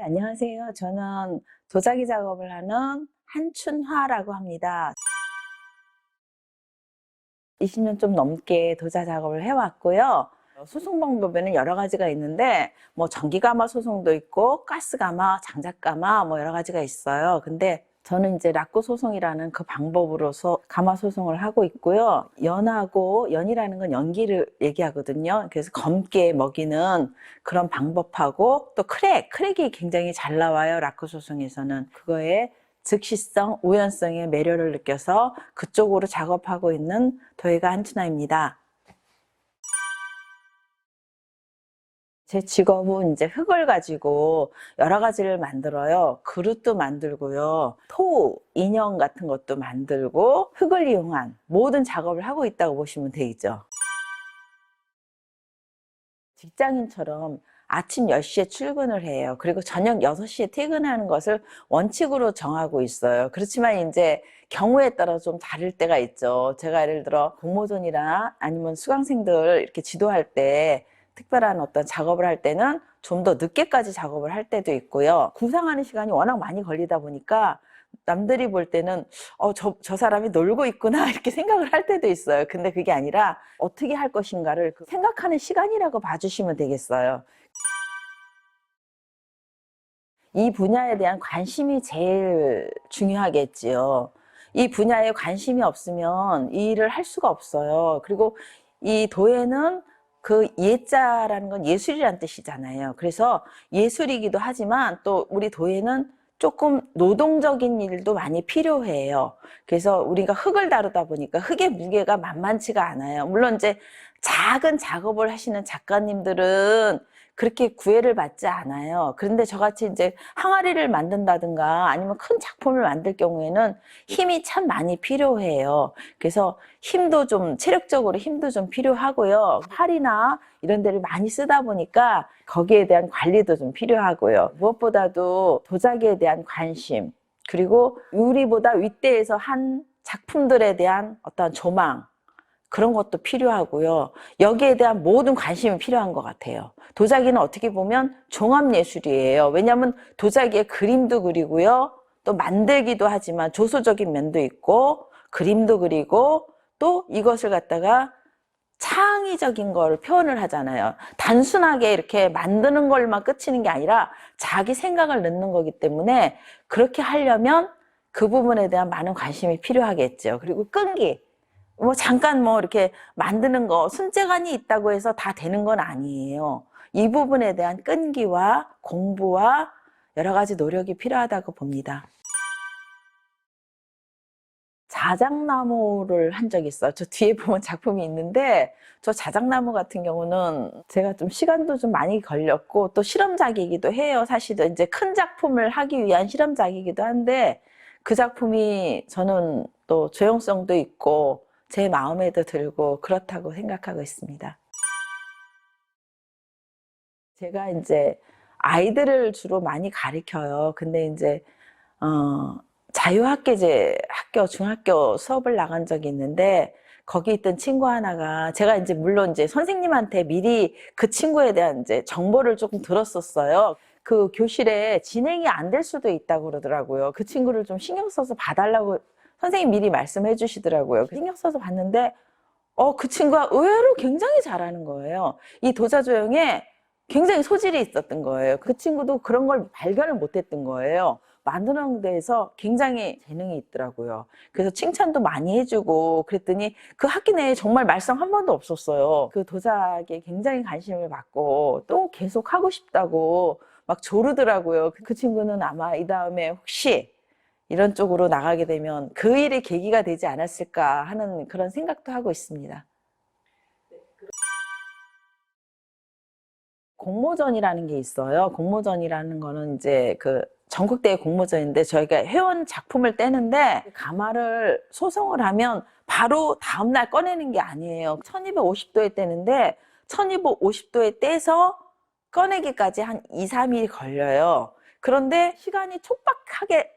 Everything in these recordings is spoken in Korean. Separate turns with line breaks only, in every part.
안녕하세요. 저는 도자기 작업을 하는 한춘화라고 합니다. 20년 좀 넘게 도자 작업을 해왔고요. 소송 방법에는 여러 가지가 있는데 뭐 전기가마 소송도 있고 가스가마, 장작가마 뭐 여러 가지가 있어요. 근데 저는 이제 락구 소송이라는 그 방법으로서 가마 소송을 하고 있고요. 연하고 연이라는 건 연기를 얘기하거든요. 그래서 검게 먹이는 그런 방법하고 또 크랙이 굉장히 잘 나와요. 락구 소송에서는 그거에 즉시성, 우연성의 매료를 느껴서 그쪽으로 작업하고 있는 도예가 한춘화입니다. 제 직업은 이제 흙을 가지고 여러 가지를 만들어요. 그릇도 만들고요. 인형 같은 것도 만들고 흙을 이용한 모든 작업을 하고 있다고 보시면 되죠. 직장인처럼 아침 10시에 출근을 해요. 그리고 저녁 6시에 퇴근하는 것을 원칙으로 정하고 있어요. 그렇지만 이제 경우에 따라 좀 다를 때가 있죠. 제가 예를 들어 공모전이나 아니면 수강생들 이렇게 지도할 때 특별한 어떤 작업을 할 때는 좀 더 늦게까지 작업을 할 때도 있고요. 구상하는 시간이 워낙 많이 걸리다 보니까 남들이 볼 때는 저 사람이 놀고 있구나 이렇게 생각을 할 때도 있어요. 근데 그게 아니라 어떻게 할 것인가를 생각하는 시간이라고 봐주시면 되겠어요. 이 분야에 대한 관심이 제일 중요하겠지요. 이 분야에 관심이 없으면 이 일을 할 수가 없어요. 그리고 이 도예는 그 예자라는 건 예술이란 뜻이잖아요. 그래서 예술이기도 하지만 또 우리 도예는 조금 노동적인 일도 많이 필요해요. 그래서 우리가 흙을 다루다 보니까 흙의 무게가 만만치가 않아요. 물론 이제 작은 작업을 하시는 작가님들은 그렇게 구애를 받지 않아요. 그런데 저같이 이제 항아리를 만든다든가 아니면 큰 작품을 만들 경우에는 힘이 참 많이 필요해요. 그래서 힘도 좀, 체력적으로 힘도 좀 필요하고요. 팔이나 이런 데를 많이 쓰다 보니까 거기에 대한 관리도 좀 필요하고요. 무엇보다도 도자기에 대한 관심, 그리고 유리보다 윗대에서 한 작품들에 대한 어떤 조망, 그런 것도 필요하고요. 여기에 대한 모든 관심이 필요한 것 같아요. 도자기는 어떻게 보면 종합예술이에요. 왜냐하면 도자기에 그림도 그리고요. 또 만들기도 하지만 조소적인 면도 있고 그림도 그리고 또 이것을 갖다가 창의적인 걸 표현을 하잖아요. 단순하게 이렇게 만드는 걸만 끝이는 게 아니라 자기 생각을 넣는 거기 때문에 그렇게 하려면 그 부분에 대한 많은 관심이 필요하겠죠. 그리고 끈기. 뭐 잠깐 뭐 이렇게 만드는 거 순재간이 있다고 해서 다 되는 건 아니에요. 이 부분에 대한 끈기와 공부와 여러 가지 노력이 필요하다고 봅니다. 자작나무를 한 적이 있어요. 저 뒤에 보면 작품이 있는데 저 자작나무 같은 경우는 제가 좀 시간도 좀 많이 걸렸고 또 실험작이기도 해요. 사실은 이제 큰 작품을 하기 위한 실험작이기도 한데 그 작품이 저는 또 조형성도 있고 제 마음에도 들고 그렇다고 생각하고 있습니다. 제가 이제 아이들을 주로 많이 가르쳐요. 근데 이제 자유학계제 학교, 중학교 수업을 나간 적이 있는데 거기 있던 친구 하나가 제가 이제 물론 이제 선생님한테 미리 그 친구에 대한 이제 정보를 조금 들었었어요. 그 교실에 진행이 안 될 수도 있다고 그러더라고요. 그 친구를 좀 신경 써서 봐달라고 선생님 미리 말씀해 주시더라고요. 신경 써서 봤는데 그 친구가 의외로 굉장히 잘하는 거예요. 이 도자조형에 굉장히 소질이 있었던 거예요. 그 친구도 그런 걸 발견을 못했던 거예요. 만드는 데에서 굉장히 재능이 있더라고요. 그래서 칭찬도 많이 해주고 그랬더니 그 학기 내에 정말 말썽 한 번도 없었어요. 그 도자기에 굉장히 관심을 받고 또 계속 하고 싶다고 막 조르더라고요. 그 친구는 아마 이 다음에 혹시 이런 쪽으로 나가게 되면 그 일의 계기가 되지 않았을까 하는 그런 생각도 하고 있습니다. 공모전이라는 게 있어요. 공모전이라는 거는 이제 그 전국대회 공모전인데 저희가 회원 작품을 떼는데 가마를 소송을 하면 바로 다음날 꺼내는 게 아니에요. 1250도에 떼는데 1250도에 떼서 꺼내기까지 한 2, 3일이 걸려요. 그런데 시간이 촉박하게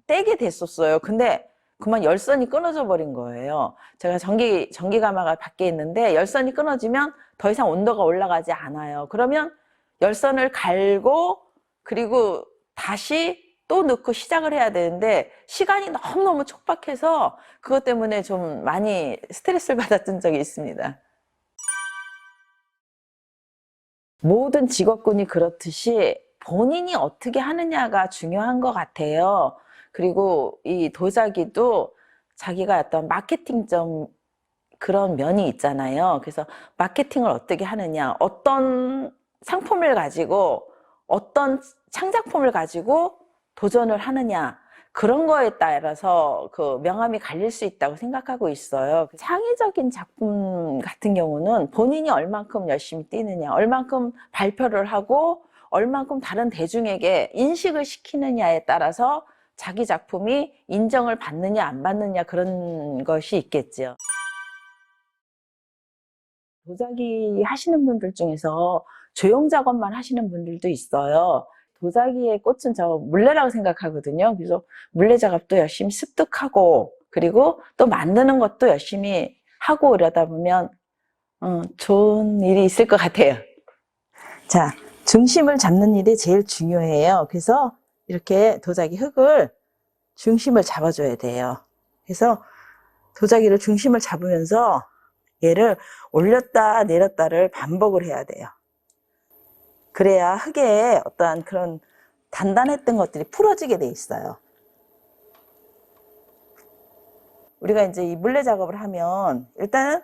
떼게 됐었어요. 근데 그만 열선이 끊어져 버린 거예요. 제가 전기가마가 밖에 있는데 열선이 끊어지면 더 이상 온도가 올라가지 않아요. 그러면 열선을 갈고 그리고 다시 또 넣고 시작을 해야 되는데 시간이 너무너무 촉박해서 그것 때문에 좀 많이 스트레스를 받았던 적이 있습니다. 모든 직업군이 그렇듯이 본인이 어떻게 하느냐가 중요한 것 같아요. 그리고 이 도자기도 자기가 어떤 마케팅점 그런 면이 있잖아요. 그래서 마케팅을 어떻게 하느냐, 어떤 상품을 가지고 어떤 창작품을 가지고 도전을 하느냐, 그런 거에 따라서 그 명암이 갈릴 수 있다고 생각하고 있어요. 창의적인 작품 같은 경우는 본인이 얼만큼 열심히 뛰느냐, 얼만큼 발표를 하고 얼만큼 다른 대중에게 인식을 시키느냐에 따라서 자기 작품이 인정을 받느냐 안 받느냐 그런 것이 있겠죠. 도자기 하시는 분들 중에서 조형 작업만 하시는 분들도 있어요. 도자기의 꽃은 저 물레라고 생각하거든요. 그래서 물레 작업도 열심히 습득하고 그리고 또 만드는 것도 열심히 하고 이러다 보면 좋은 일이 있을 것 같아요. 자, 중심을 잡는 일이 제일 중요해요. 그래서 이렇게 도자기 흙을 중심을 잡아줘야 돼요. 그래서 도자기를 중심을 잡으면서 얘를 올렸다 내렸다를 반복을 해야 돼요. 그래야 흙에 어떠한 그런 단단했던 것들이 풀어지게 돼 있어요. 우리가 이제 이 물레 작업을 하면 일단은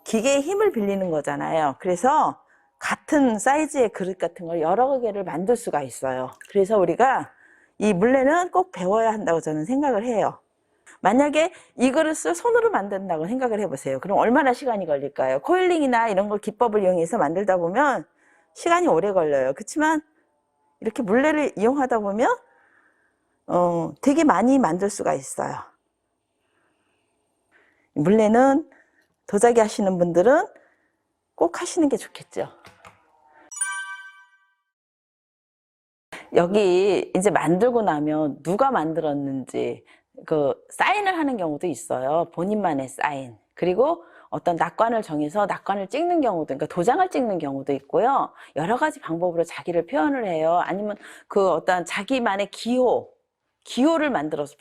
기계의 힘을 빌리는 거잖아요. 그래서 같은 사이즈의 그릇 같은 걸 여러 개를 만들 수가 있어요. 그래서 우리가 이 물레는 꼭 배워야 한다고 저는 생각을 해요. 만약에 이 그릇을 손으로 만든다고 생각을 해보세요. 그럼 얼마나 시간이 걸릴까요? 코일링이나 이런 걸 기법을 이용해서 만들다 보면 시간이 오래 걸려요. 그렇지만 이렇게 물레를 이용하다 보면 되게 많이 만들 수가 있어요. 물레는 도자기 하시는 분들은 꼭 하시는 게 좋겠죠. 여기 이제 만들고 나면 누가 만들었는지 그 사인을 하는 경우도 있어요. 본인만의 사인. 그리고 어떤 낙관을 정해서 낙관을 찍는 경우도, 그러니까 도장을 찍는 경우도 있고요. 여러 가지 방법으로 자기를 표현을 해요. 아니면 그 어떤 자기만의 기호를 만들어서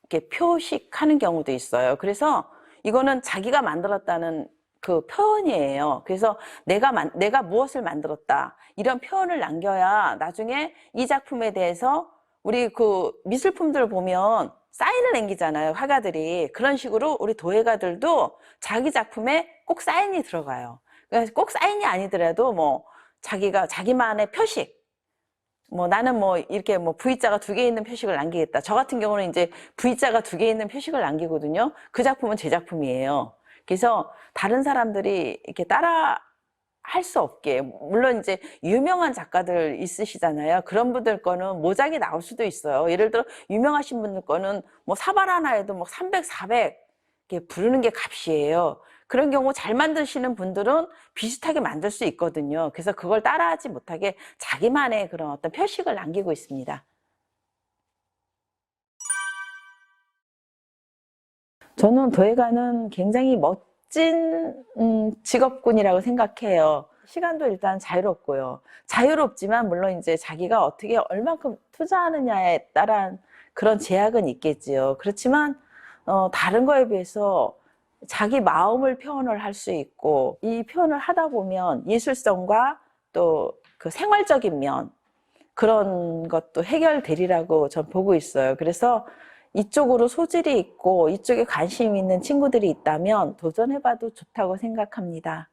이렇게 표식하는 경우도 있어요. 그래서 이거는 자기가 만들었다는 그 표현이에요. 그래서 내가 무엇을 만들었다 이런 표현을 남겨야 나중에 이 작품에 대해서 우리 그 미술품들 보면 사인을 남기잖아요, 화가들이. 그런 식으로 우리 도예가들도 자기 작품에 꼭 사인이 들어가요. 그래서 꼭 사인이 아니더라도 뭐 자기만의 표식, 뭐 나는 뭐 이렇게 뭐 V자가 2개 있는 표식을 남기겠다. 저 같은 경우는 이제 V자가 2개 있는 표식을 남기거든요. 그 작품은 제 작품이에요. 그래서 다른 사람들이 이렇게 따라 할 수 없게, 물론 이제 유명한 작가들 있으시잖아요. 그런 분들 거는 모작이 나올 수도 있어요. 예를 들어 유명하신 분들 거는 뭐 사발 하나에도 뭐 300, 400 이렇게 부르는 게 값이에요. 그런 경우 잘 만드시는 분들은 비슷하게 만들 수 있거든요. 그래서 그걸 따라하지 못하게 자기만의 그런 어떤 표식을 남기고 있습니다. 저는 도예가는 굉장히 멋진 직업군이라고 생각해요. 시간도 일단 자유롭고요. 자유롭지만 물론 이제 자기가 어떻게 얼만큼 투자하느냐에 따른 그런 제약은 있겠지요. 그렇지만 다른 거에 비해서 자기 마음을 표현을 할 수 있고, 이 표현을 하다 보면 예술성과 또 그 생활적인 면, 그런 것도 해결되리라고 전 보고 있어요. 그래서 이쪽으로 소질이 있고 이쪽에 관심 있는 친구들이 있다면 도전해봐도 좋다고 생각합니다.